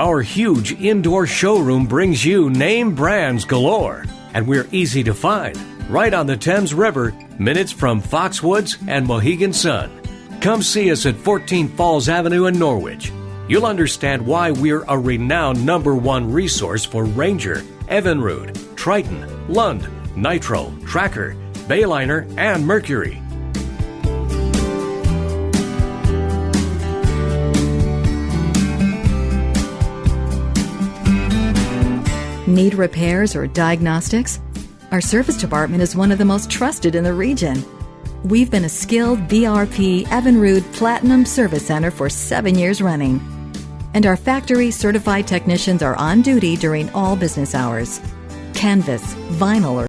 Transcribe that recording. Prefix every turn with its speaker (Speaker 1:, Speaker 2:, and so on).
Speaker 1: Our huge indoor showroom brings you name brands galore, and we're easy to find, right on the Thames River, minutes from Foxwoods and Mohegan Sun. Come see us at 14 Falls Avenue in Norwich. You'll understand why we're a renowned #1 resource for Ranger, Evinrude, Triton, Lund, Nitro, Tracker, Bayliner, and Mercury.
Speaker 2: Need repairs or diagnostics? Our service department is one of the most trusted in the region. We've been a skilled VRP Evinrude Platinum Service Center for 7 years running. And our factory certified technicians are on duty during all business hours. Canvas, vinyl, or